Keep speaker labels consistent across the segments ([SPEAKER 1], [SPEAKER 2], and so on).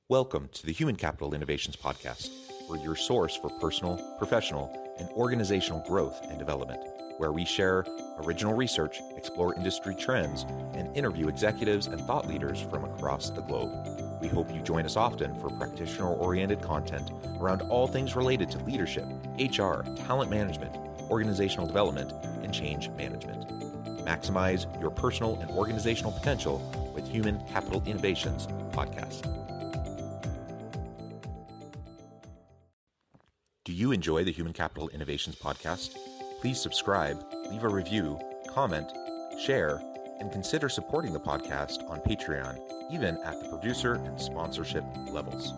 [SPEAKER 1] Welcome to the Human Capital Innovations Podcast. We're your source for personal, professional, and organizational growth and development, where we share original research, explore industry trends, and interview executives and thought leaders from across the globe. We hope you join us often for practitioner-oriented content around all things related to leadership, HR, talent management, organizational development, and change management. Maximize your personal and organizational potential with Human Capital Innovations Podcast. Do you enjoy the Human Capital Innovations Podcast? Please subscribe, leave a review, comment, share, and consider supporting the podcast on Patreon, even at the producer and sponsorship levels.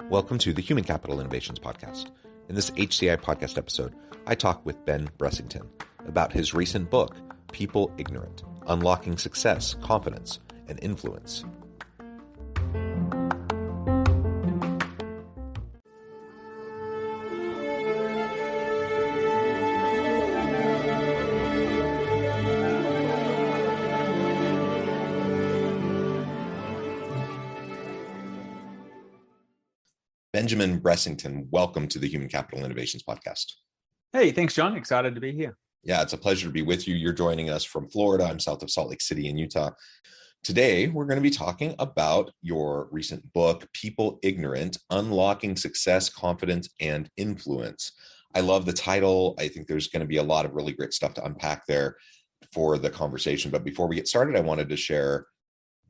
[SPEAKER 1] Welcome to the Human Capital Innovations Podcast. In this HCI Podcast episode, I talk with Ben Bressington about his recent book, People Ignorant: Unlocking Success, Confidence, and Influence. Benjamin Bressington, welcome to the Human Capital Innovations Podcast.
[SPEAKER 2] Hey, thanks, John. Excited to be here.
[SPEAKER 1] Yeah, it's a pleasure to be with you. You're joining us from Florida. I'm south of Salt Lake City in Utah. Today, we're going to be talking about your recent book, People Ignorant: Unlocking Success, Confidence, and Influence. I love the title. I think there's going to be a lot of really great stuff to unpack there for the conversation. But before we get started, I wanted to share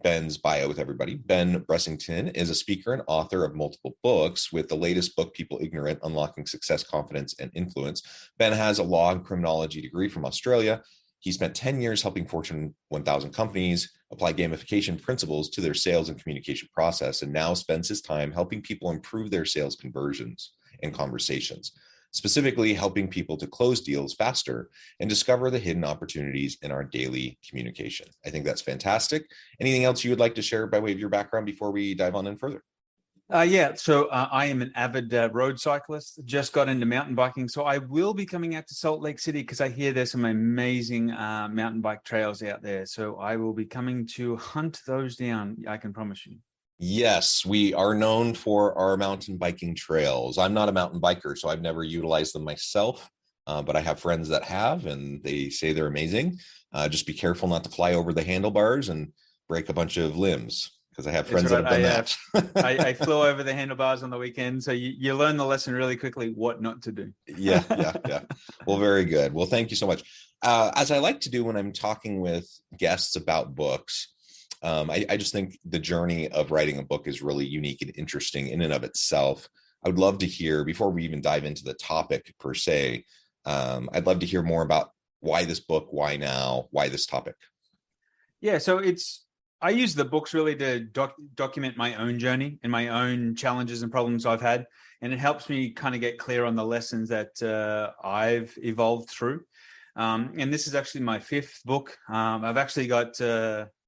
[SPEAKER 1] Ben's bio with everybody. Ben Bressington is a speaker and author of multiple books, with the latest book, People Ignorant: Unlocking Success, Confidence, and Influence. Ben has a law and criminology degree from Australia. He spent 10 years helping Fortune 1000 companies apply gamification principles to their sales and communication process, and now spends his time helping people improve their sales conversions and conversations, specifically helping people to close deals faster and discover the hidden opportunities in our daily communication. I think that's fantastic. Anything else you would like to share by way of your background before we dive on in further?
[SPEAKER 2] So I am an avid road cyclist, just got into mountain biking. So I will be coming out to Salt Lake City because I hear there's some amazing mountain bike trails out there. So I will be coming to hunt those down, I can promise you.
[SPEAKER 1] Yes, we are known for our mountain biking trails. I'm not a mountain biker, so I've never utilized them myself, but I have friends that have, and they say they're amazing. Just be careful not to fly over the handlebars and break a bunch of limbs, because I have friends that have done that.
[SPEAKER 2] I flew over the handlebars on the weekend, so you learn the lesson really quickly, what not to do.
[SPEAKER 1] Yeah. Well, very good. Well, thank you so much. As I like to do when I'm talking with guests about books, I just think the journey of writing a book is really unique and interesting in and of itself. I would love to hear, before we even dive into the topic per se, I'd love to hear more about why this book, why now, why this topic.
[SPEAKER 2] Yeah, so I use the books really to document my own journey and my own challenges and problems I've had. And it helps me kind of get clear on the lessons that I've evolved through. And this is actually my fifth book. I've actually got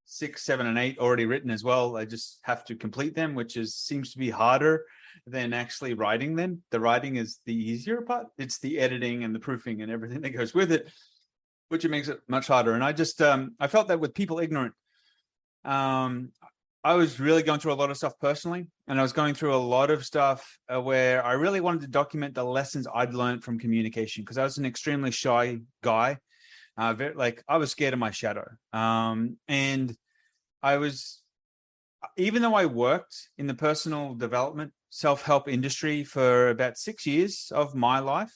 [SPEAKER 2] 6, 7, and 8 already written as well. I just have to complete them, which seems to be harder than actually writing them. The writing is the easier part. It's the editing and the proofing and everything that goes with it, which makes it much harder. And I just, I felt that with People Ignorant, I was really going through a lot of stuff personally, and I was going through a lot of stuff where I really wanted to document the lessons I'd learned from communication, because I was an extremely shy guy. I was scared of my shadow. And I was, even though I worked in the personal development, self-help industry for about 6 years of my life,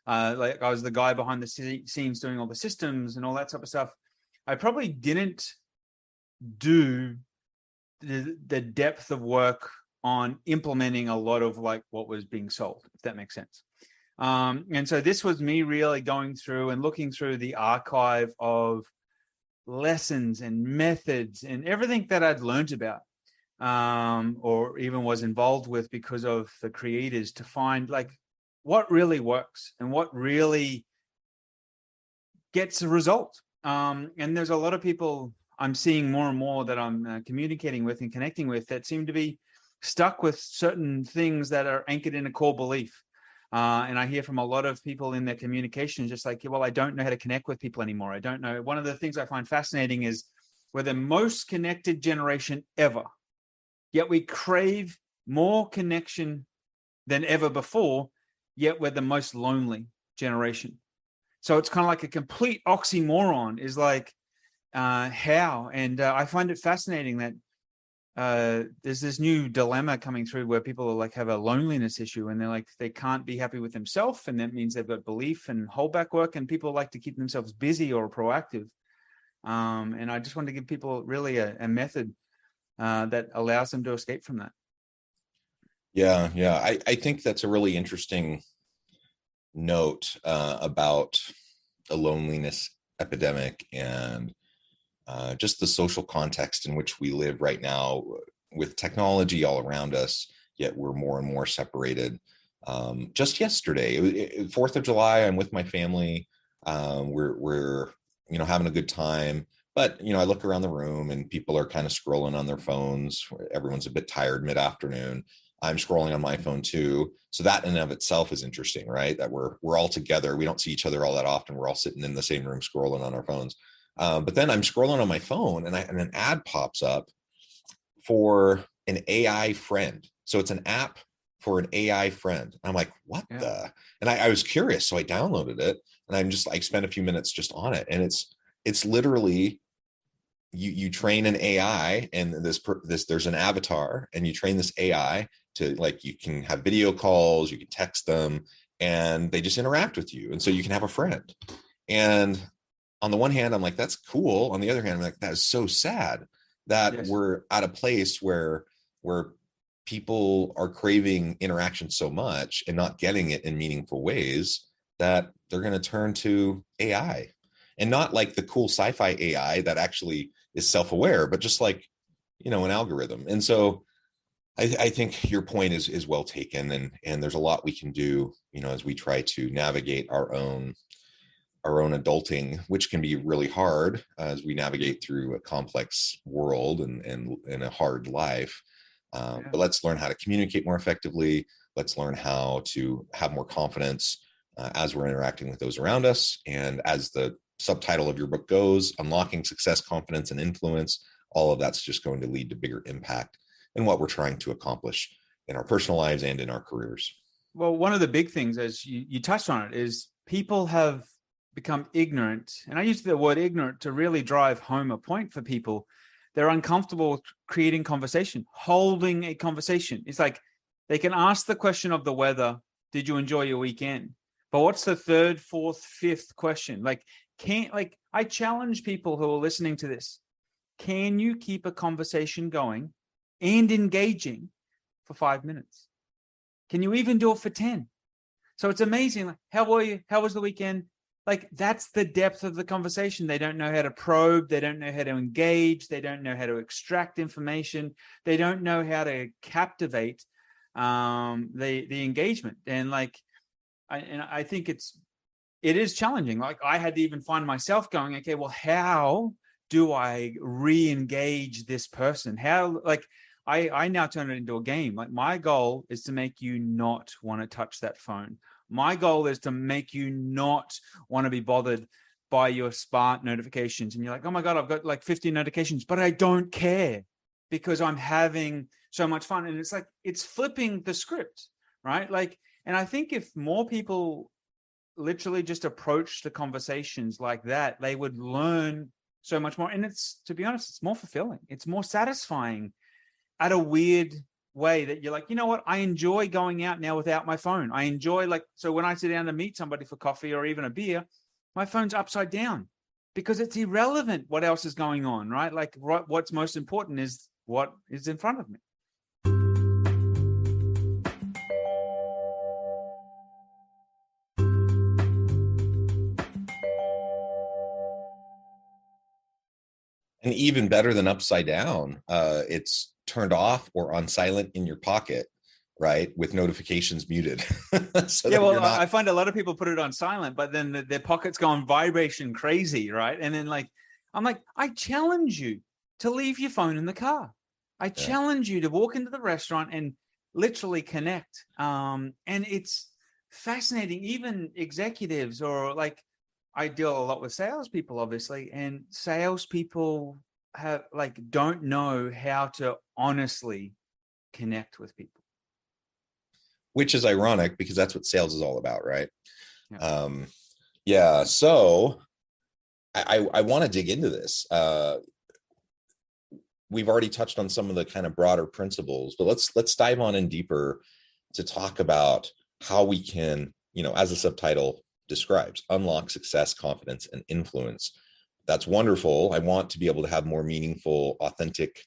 [SPEAKER 2] I was the guy behind the scenes doing all the systems and all that type of stuff, I probably didn't do the depth of work on implementing a lot of what was being sold, if that makes sense. And so this was me really going through and looking through the archive of lessons and methods and everything that I'd learned about, or even was involved with because of the creators, to find what really works and what really gets a result. And there's a lot of people I'm seeing more and more that I'm communicating with and connecting with that seem to be stuck with certain things that are anchored in a core belief. And I hear from a lot of people in their communication, just like, well, I don't know how to connect with people anymore. I don't know. One of the things I find fascinating is we're the most connected generation ever, yet we crave more connection than ever before, yet we're the most lonely generation. So it's kind of like a complete oxymoron is like, how? And I find it fascinating that there's this new dilemma coming through where people are like have a loneliness issue and they're like, they can't be happy with themselves. And that means they've got belief and holdback work, and people like to keep themselves busy or proactive. And I just want to give people really a method that allows them to escape from that.
[SPEAKER 1] Yeah. I think that's a really interesting note about a loneliness epidemic and just the social context in which we live right now with technology all around us, yet we're more and more separated. Just yesterday, 4th of July, I'm with my family. We're having a good time. But, I look around the room and people are kind of scrolling on their phones. Everyone's a bit tired mid-afternoon. I'm scrolling on my phone too. So that in and of itself is interesting, right? That we're all together. We don't see each other all that often. We're all sitting in the same room scrolling on our phones. But then I'm scrolling on my phone and an ad pops up for an AI friend. So it's an app for an AI friend. And I'm like, what the? And I was curious. So I downloaded it and I'm just like spent a few minutes just on it. And it's literally you train an AI and there's an avatar and you train this AI to, like, you can have video calls, you can text them, and they just interact with you. And so you can have a friend. And on the one hand, I'm like, that's cool. On the other hand, I'm like, that is so sad that we're at a place where people are craving interaction so much and not getting it in meaningful ways that they're going to turn to AI. And not like the cool sci-fi AI that actually is self-aware, but just like, an algorithm. And so I think your point is well taken. And there's a lot we can do, as we try to navigate our own adulting, which can be really hard as we navigate through a complex world and a hard life. But let's learn how to communicate more effectively. Let's learn how to have more confidence as we're interacting with those around us. And as the subtitle of your book goes, unlocking success, confidence, and influence, all of that's just going to lead to bigger impact in what we're trying to accomplish in our personal lives and in our careers.
[SPEAKER 2] Well, one of the big things, as you touched on it, is people have become ignorant. And I use the word ignorant to really drive home a point for people. They're uncomfortable creating conversation, holding a conversation. It's like they can ask the question of the weather, did you enjoy your weekend? But what's the third, fourth, fifth question? I challenge people who are listening to this. Can you keep a conversation going and engaging for 5 minutes? Can you even do it for 10? So it's amazing. Like, how were you? How was the weekend? Like, that's the depth of the conversation. They don't know how to probe. They don't know how to engage. They don't know how to extract information. They don't know how to captivate the engagement. And I think it is challenging. Like, I had to even find myself going, okay, well, how do I re-engage this person? I now turn it into a game. Like, my goal is to make you not want to touch that phone. My goal is to make you not want to be bothered by your Spark notifications. And you're like, oh my God, I've got like 50 notifications, but I don't care because I'm having so much fun. And it's like, it's flipping the script, right? And I think if more people literally just approach the conversations like that, they would learn so much more. And to be honest, it's more fulfilling. It's more satisfying at a weird way that you're like, you know what? I enjoy going out now without my phone. I enjoy so when I sit down to meet somebody for coffee or even a beer, my phone's upside down because it's irrelevant what else is going on, right? Like, what's most important is what is in front of me.
[SPEAKER 1] And even better than upside down, it's turned off or on silent in your pocket, right? With notifications muted.
[SPEAKER 2] I find a lot of people put it on silent, but then their pockets go on vibration crazy, right? And then I'm like, I challenge you to leave your phone in the car. I challenge you to walk into the restaurant and literally connect. And it's fascinating. Even executives, or like, I deal a lot with salespeople, obviously, and salespeople don't know how to honestly connect with people.
[SPEAKER 1] Which is ironic because that's what sales is all about, right?
[SPEAKER 2] Yeah.
[SPEAKER 1] So I want to dig into this. We've already touched on some of the kind of broader principles, but let's dive on in deeper to talk about how we can, as the subtitle describes, unlock success, confidence, and influence. That's wonderful. I want to be able to have more meaningful, authentic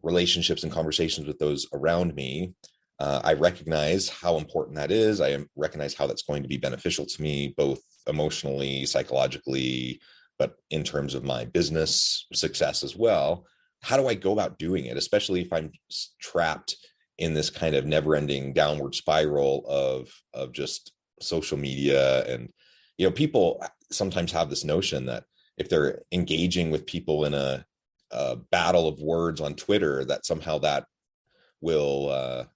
[SPEAKER 1] relationships and conversations with those around me. I recognize how important that is. I recognize how that's going to be beneficial to me, both emotionally, psychologically, but in terms of my business success as well. How do I go about doing it, especially if I'm trapped in this kind of never-ending downward spiral of just social media? And people sometimes have this notion that if they're engaging with people in a battle of words on Twitter, that somehow that will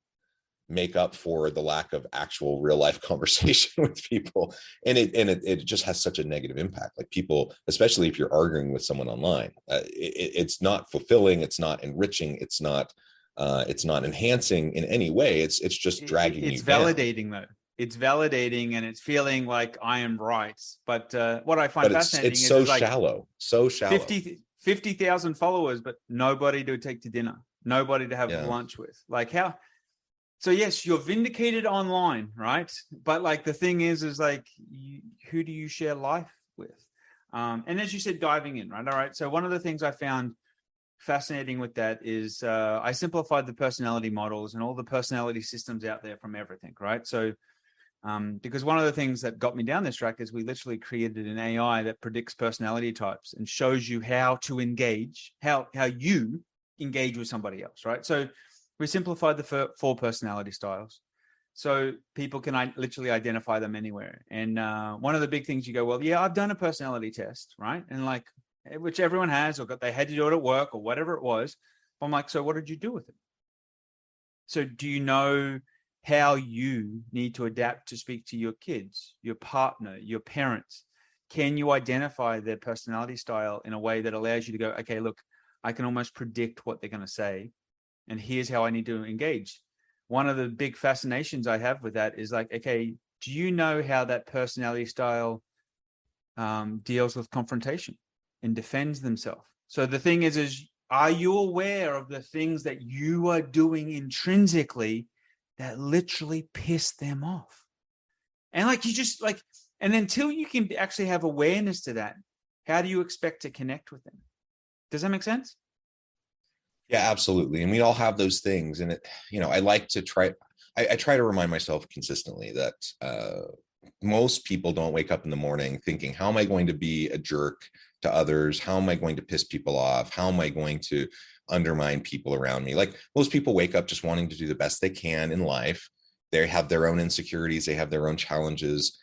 [SPEAKER 1] make up for the lack of actual real life conversation with people. And it just has such a negative impact. Like, people, especially if you're arguing with someone online, it's not fulfilling, it's not enriching, it's not enhancing in any way. It's just dragging you down.
[SPEAKER 2] It's validating though. It's validating, and it's feeling like I am right. But what I find fascinating
[SPEAKER 1] is
[SPEAKER 2] so
[SPEAKER 1] shallow.
[SPEAKER 2] 50,000 followers, but nobody to take to dinner, nobody to have lunch with. Like, how? So yes, you're vindicated online, right? But like, the thing is like, who do you share life with? And as you said, diving in, right? All right. So one of the things I found fascinating with that is I simplified the personality models and all the personality systems out there from everything, right? So because one of the things that got me down this track is we literally created an AI that predicts personality types and shows you how to engage, how you engage with somebody else, right? So we simplified the 4 personality styles, so people can literally identify them anywhere. And one of the big things, you go, well, yeah, I've done a personality test, right? And like, which everyone has, or they had to do it at work or whatever it was. I'm like, so what did you do with it? So do you know how you need to adapt to speak to your kids, your partner, your parents? Can you identify their personality style in a way that allows you to go, okay, look, I can almost predict what they're going to say, and here's how I need to engage. One of the big fascinations I have with that is like, okay, do you know how that personality style deals with confrontation and defends themselves? So the thing is are you aware of the things that you are doing intrinsically that literally piss them off? And like, you just like, and until you can actually have awareness to that, how do you expect to connect with them? Does that make sense?
[SPEAKER 1] Yeah, absolutely. And we all have those things. And I like to try to remind myself consistently that most people don't wake up in the morning thinking, how am I going to be a jerk to others? How am I going to piss people off? How am I going to undermine people around me? Like, most people wake up just wanting to do the best they can in life. They have their own insecurities. They have their own challenges.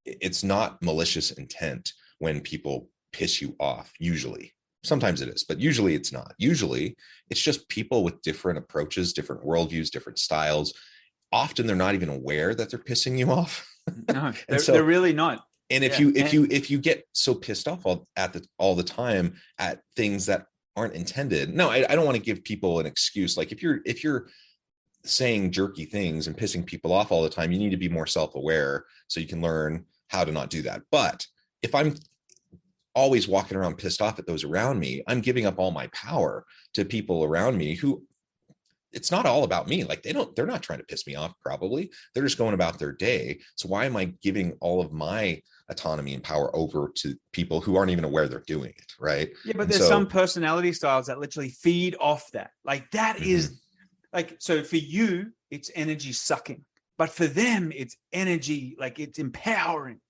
[SPEAKER 1] It's not malicious intent when people piss you off, usually. Sometimes it is, but usually it's not. Usually it's just people with different approaches, different worldviews, different styles. Often they're not even aware that they're pissing you off.
[SPEAKER 2] No, they're really not.
[SPEAKER 1] And if you get so pissed off all the time at things that aren't intended. No, I don't want to give people an excuse. Like, if you're saying jerky things and pissing people off all the time, you need to be more self-aware so you can learn how to not do that. But if I'm always walking around pissed off at those around me, I'm giving up all my power to people around me who, it's not all about me. Like, they're not trying to piss me off. Probably they're just going about their day. So why am I giving all of my autonomy and power over to people who aren't even aware they're doing it? Right.
[SPEAKER 2] Yeah. But there's some personality styles that literally feed off that. Like, that is like, so for you, it's energy sucking, but for them, it's energy, like, it's empowering.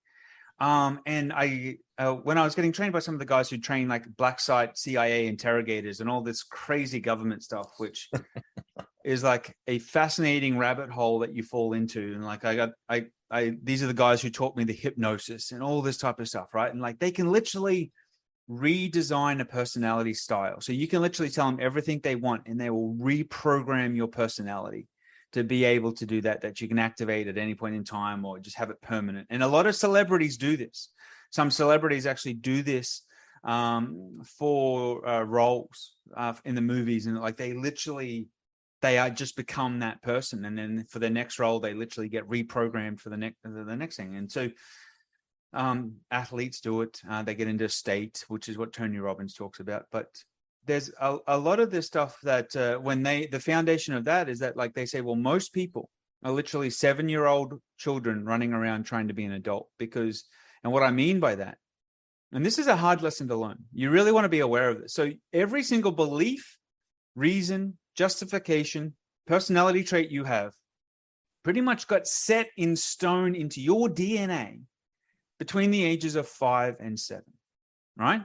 [SPEAKER 2] And when I was getting trained by some of the guys who train like black site CIA interrogators and all this crazy government stuff, which is like a fascinating rabbit hole that you fall into. And like, these are the guys who taught me the hypnosis and all this type of stuff, right? And like, they can literally redesign a personality style. So you can literally tell them everything they want and they will reprogram your personality. to be able to do that you can activate at any point in time or just have it permanent. And a lot of celebrities do this. Some celebrities actually do this for roles in the movies, and like they are just become that person, and then for the next role they literally get reprogrammed for the next thing. And so athletes do it. They get into state, which is what Tony Robbins talks about. But there's a lot of this stuff that the foundation of that is that, like they say, well, most people are literally 7-year-old children running around trying to be an adult. And what I mean by that, and this is a hard lesson to learn, you really want to be aware of this. So every single belief, reason, justification, personality trait you have pretty much got set in stone into your DNA between the ages of 5 and 7, right?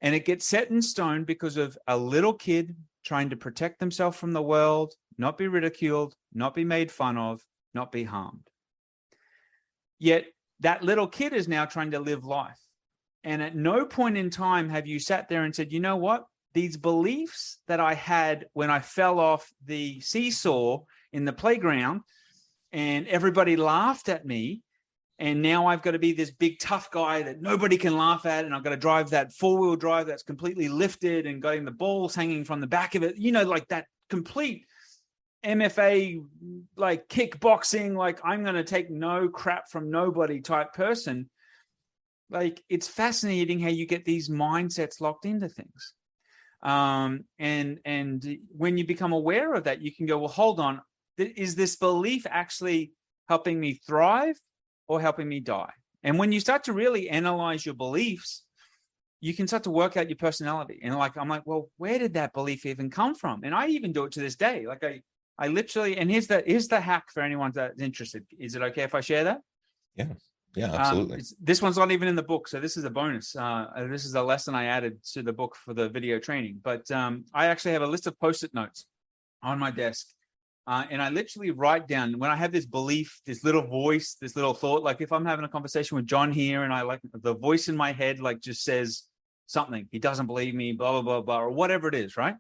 [SPEAKER 2] And it gets set in stone because of a little kid trying to protect themselves from the world, not be ridiculed, not be made fun of, not be harmed. Yet that little kid is now trying to live life. And at no point in time have you sat there and said, you know what? These beliefs that I had when I fell off the seesaw in the playground and everybody laughed at me, and now I've got to be this big tough guy that nobody can laugh at, and I've got to drive that 4-wheel drive that's completely lifted and got the balls hanging from the back of it, like that complete MFA, like kickboxing, like I'm going to take no crap from nobody type person. Like, it's fascinating how you get these mindsets locked into things. And when you become aware of that, you can go, well, hold on, is this belief actually helping me thrive or helping me die? And when you start to really analyze your beliefs, you can start to work out your personality. And I'm like, well, where did that belief even come from? And I even do it to this day. Like I literally, and here's the hack for anyone that's interested. Is it okay if I share that?
[SPEAKER 1] Yeah, absolutely.
[SPEAKER 2] This one's not even in the book, so this is a bonus. This is a lesson I added to the book for the video training. But I actually have a list of Post-it notes on my desk. And I literally write down, when I have this belief, this little voice, this little thought, like if I'm having a conversation with John here and I like the voice in my head, like just says something, he doesn't believe me, blah, blah, blah, blah, or whatever it is, right?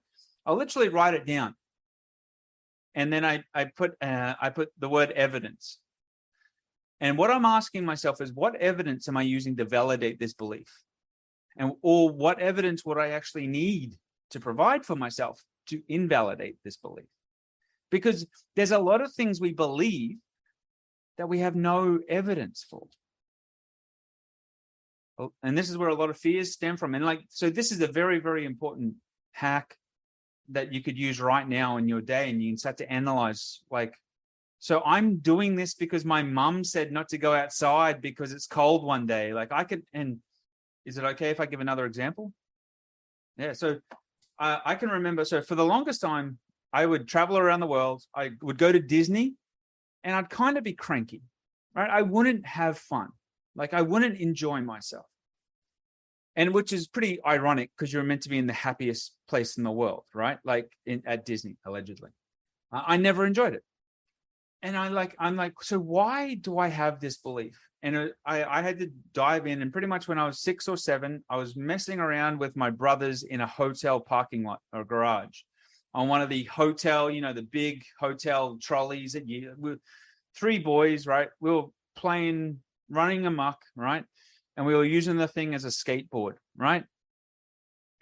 [SPEAKER 2] I'll literally write it down. And then I put the word evidence. And what I'm asking myself is, what evidence am I using to validate this belief? Or what evidence would I actually need to provide for myself to invalidate this belief? Because there's a lot of things we believe that we have no evidence for. And this is where a lot of fears stem from. And so this is a very, very important hack that you could use right now in your day. And you can start to analyze, so I'm doing this because my mum said not to go outside because it's cold one day. And is it okay if I give another example? Yeah. So I can remember, so for the longest time, I would travel around the world. I would go to Disney and I'd kind of be cranky, right? I wouldn't have fun. I wouldn't enjoy myself. And which is pretty ironic because you're meant to be in the happiest place in the world, right? At Disney, allegedly. I never enjoyed it. And I'm like, so why do I have this belief? And I had to dive in. And pretty much when I was 6 or 7, I was messing around with my brothers in a hotel parking lot or garage on one of the hotel, the big hotel trolleys. We were 3 boys, right? We were playing, running amok, right? And we were using the thing as a skateboard, right?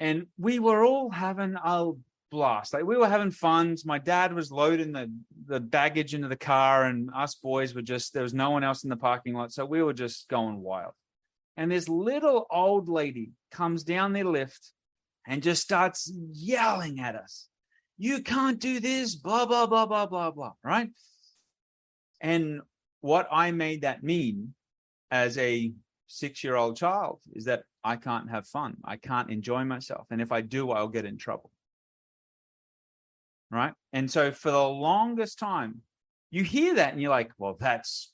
[SPEAKER 2] And we were all having a blast. We were having fun. My dad was loading the baggage into the car, and us boys were there was no one else in the parking lot. So we were just going wild. And this little old lady comes down the lift and just starts yelling at us. You can't do this, blah, blah, blah, blah, blah, blah, right? And what I made that mean as a 6-year-old child is that I can't have fun. I can't enjoy myself. And if I do, I'll get in trouble. Right? And so for the longest time, you hear that and you're like, well, that's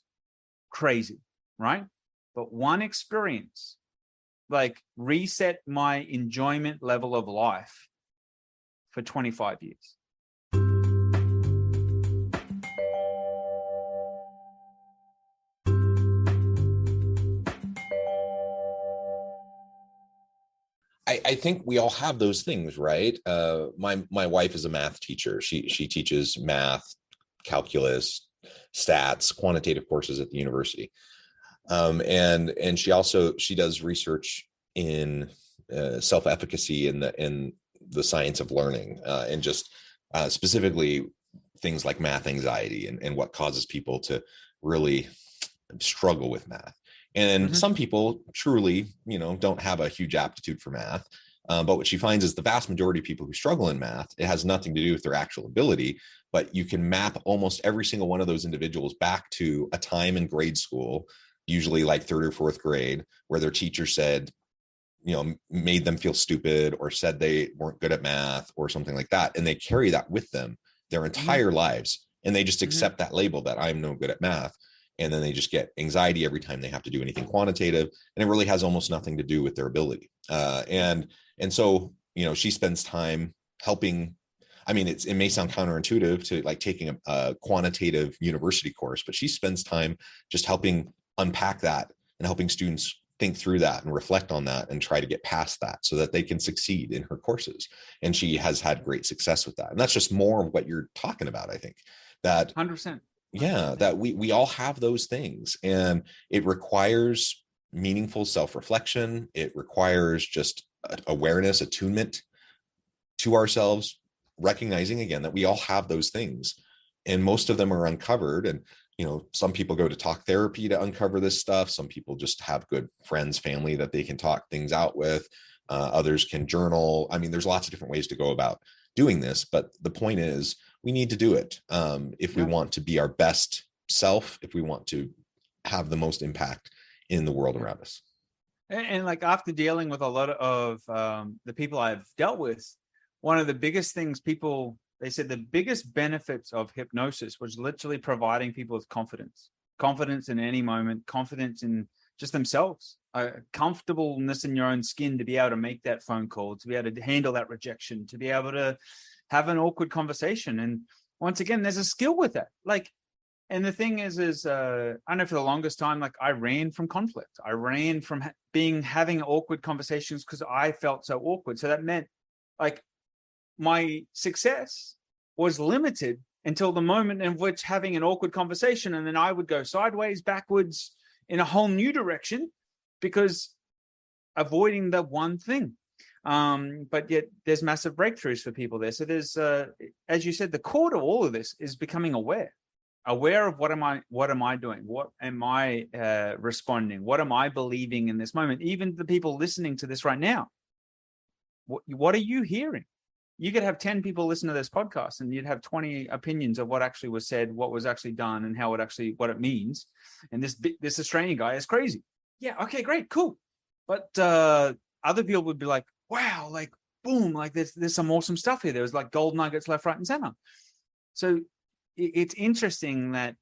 [SPEAKER 2] crazy, right? But one experience, reset my enjoyment level of life for 25 years.
[SPEAKER 1] I think we all have those things, right? My wife is a math teacher. She teaches math calculus, stats, quantitative courses at the university. And she does research in self-efficacy in the science of learning, and just specifically things like math anxiety and what causes people to really struggle with math. And some people truly, don't have a huge aptitude for math. But what she finds is the vast majority of people who struggle in math, it has nothing to do with their actual ability, but you can map almost every single one of those individuals back to a time in grade school, usually like third or fourth grade, where their teacher said, made them feel stupid or said they weren't good at math or something like that. And they carry that with them their entire lives. And they just accept that label that I'm no good at math. And then they just get anxiety every time they have to do anything quantitative. And it really has almost nothing to do with their ability. And so, she spends time helping. I mean, it may sound counterintuitive to like taking a quantitative university course, but she spends time just helping unpack that and helping students think through that and reflect on that and try to get past that so that they can succeed in her courses. And she has had great success with that. And that's just more of what you're talking about. I think that
[SPEAKER 2] 100%.
[SPEAKER 1] Yeah, that we all have those things, and it requires meaningful self-reflection. It requires just awareness, attunement to ourselves, recognizing again that we all have those things, and most of them are uncovered. And some people go to talk therapy to uncover this stuff. Some people just have good friends, family that they can talk things out with. Others can journal. I mean, there's lots of different ways to go about doing this, but the point is we need to do it if we want to be our best self, if we want to have the most impact in the world around us.
[SPEAKER 2] And like after dealing with a lot of the people I've dealt with, one of the biggest things they said the biggest benefits of hypnosis was literally providing people with confidence in any moment, confidence in just themselves, comfortableness in your own skin to be able to make that phone call, to be able to handle that rejection, to be able to have an awkward conversation. And once again, there's a skill with that. And the thing is I know for the longest time, like I ran from conflict. I ran from having awkward conversations because I felt so awkward. So that meant like my success was limited until the moment in which having an awkward conversation, and then I would go sideways, backwards in a whole new direction because avoiding the one thing. But yet there's massive breakthroughs for people there. So there's, as you said, the core to all of this is becoming aware of what am I doing? What am I responding? What am I believing in this moment? Even the people listening to this right now, what are you hearing? You could have 10 people listen to this podcast and you'd have 20 opinions of what actually was said, what was actually done, and what it means. And this Australian guy is crazy. Yeah. Okay, great. Cool. But other people would be like, wow, like boom, like there's some awesome stuff here. There was like gold nuggets left, right, and center. So it's interesting that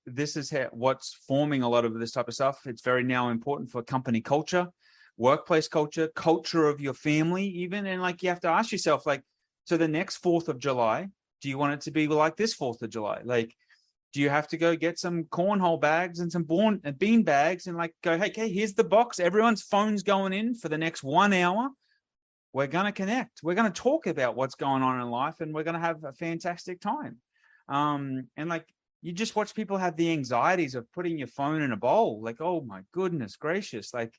[SPEAKER 2] this is what's forming a lot of this type of stuff. It's very now important for company culture, workplace culture of your family even. And like you have to ask yourself, like, so the next 4th of July, do you want it to be like this 4th of July? Like, do you have to go get some cornhole bags and some bean bags and like go, hey, okay, here's the box. Everyone's phone's going in for the next 1 hour. We're going to connect. We're going to talk about what's going on in life, and we're going to have a fantastic time. And like, you just watch people have the anxieties of putting your phone in a bowl. Like, oh my goodness gracious. Like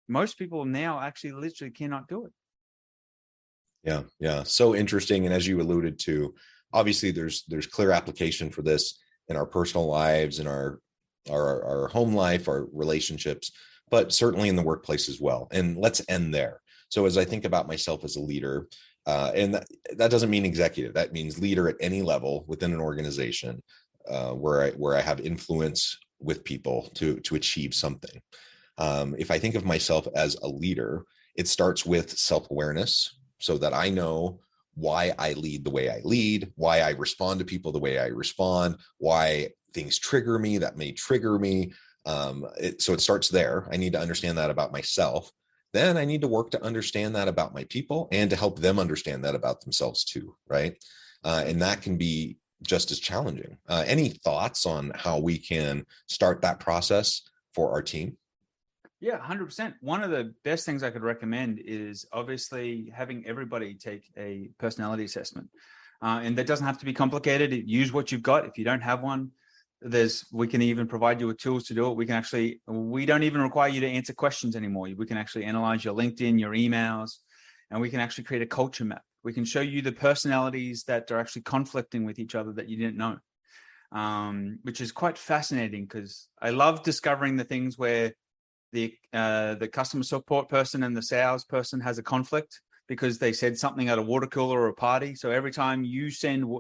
[SPEAKER 2] most people now actually literally cannot do it.
[SPEAKER 1] Yeah. So interesting. And as you alluded to, obviously there's clear application for this in our personal lives, in our home life, our relationships, but certainly in the workplace as well. And let's end there. So as I think about myself as a leader, and that doesn't mean executive, that means leader at any level within an organization, where I have influence with people to achieve something. If I think of myself as a leader, it starts with self-awareness so that I know why I lead the way I lead, why I respond to people the way I respond, why things trigger me that may trigger me. So it starts there. I need to understand that about myself. Then I need to work to understand that about my people and to help them understand that about themselves too, right? And that can be just as challenging. Any thoughts on how we can start that process for our team?
[SPEAKER 2] Yeah, 100%. One of the best things I could recommend is obviously having everybody take a personality assessment. And that doesn't have to be complicated. Use what you've got. If you don't have one, we can even provide you with tools to do it. We don't even require you to answer questions anymore. We can actually analyze your LinkedIn, your emails, and we can actually create a culture map. We can show you the personalities that are actually conflicting with each other that you didn't know, which is quite fascinating, because I love discovering the things where the customer support person and the sales person has a conflict because they said something at a water cooler or a party. So every time you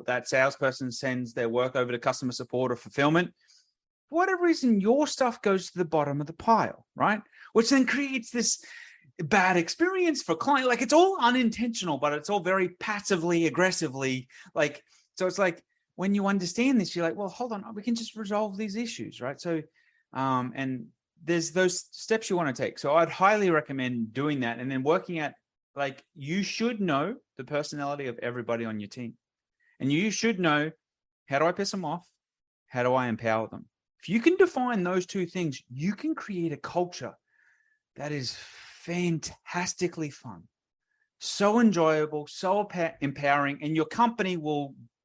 [SPEAKER 2] that salesperson sends their work over to customer support or fulfillment, for whatever reason, your stuff goes to the bottom of the pile, right? Which then creates this bad experience for client. Like, it's all unintentional, but it's all very passively, aggressively. So it's like, when you understand this, you're like, well, hold on, we can just resolve these issues, right? So, and there's those steps you want to take. So I'd highly recommend doing that, and then working at, you should know the personality of everybody on your team. And you should know, how do I piss them off? How do I empower them? If you can define those two things, you can create a culture that is fantastically fun, so enjoyable, so empowering, and your company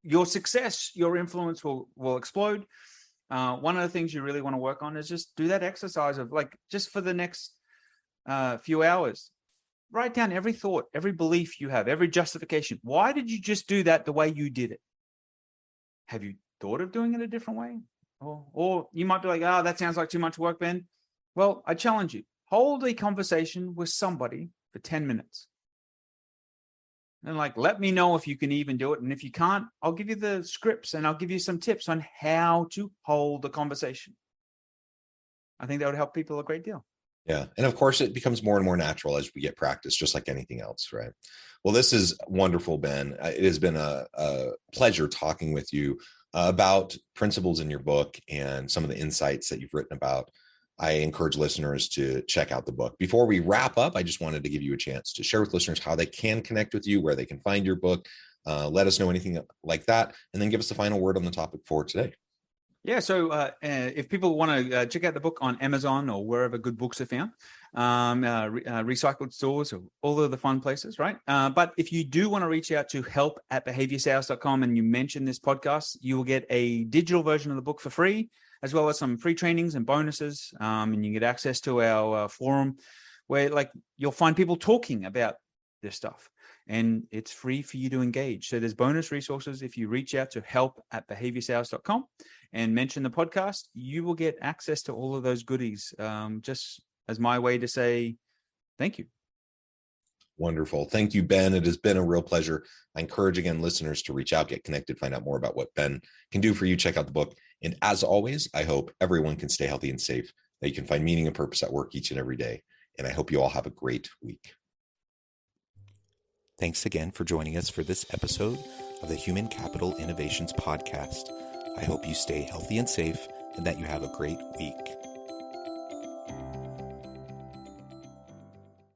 [SPEAKER 2] your success, your influence will explode. One of the things you really want to work on is just do that exercise of, just for the next few hours, write down every thought, every belief you have, every justification. Why did you just do that the way you did it? Have you thought of doing it a different way? Or you might be like, that sounds like too much work, Ben. Well, I challenge you. Hold a conversation with somebody for 10 minutes. And let me know if you can even do it. And if you can't, I'll give you the scripts and I'll give you some tips on how to hold the conversation. I think that would help people a great deal.
[SPEAKER 1] Yeah. And of course, it becomes more and more natural as we get practice, just like anything else, right? Well, this is wonderful, Ben. It has been a pleasure talking with you about principles in your book and some of the insights that you've written about. I encourage listeners to check out the book. Before we wrap up, I just wanted to give you a chance to share with listeners how they can connect with you, where they can find your book. Let us know anything like that, and then give us the final word on the topic for today.
[SPEAKER 2] Yeah, so if people want to check out the book on Amazon or wherever good books are found, recycled stores or all of the fun places, right? But if you do want to reach out to help@behaviorsales.com and you mention this podcast, you will get a digital version of the book for free, as well as some free trainings and bonuses. And you get access to our forum where you'll find people talking about this stuff. And it's free for you to engage. So there's bonus resources. If you reach out to help@behaviorsales.com and mention the podcast, you will get access to all of those goodies, just as my way to say thank you.
[SPEAKER 1] Wonderful. Thank you, Ben. It has been a real pleasure. I encourage, again, listeners to reach out, get connected, find out more about what Ben can do for you. Check out the book. And as always, I hope everyone can stay healthy and safe, that you can find meaning and purpose at work each and every day. And I hope you all have a great week.
[SPEAKER 3] Thanks again for joining us for this episode of the Human Capital Innovations Podcast. I hope you stay healthy and safe and that you have a great week.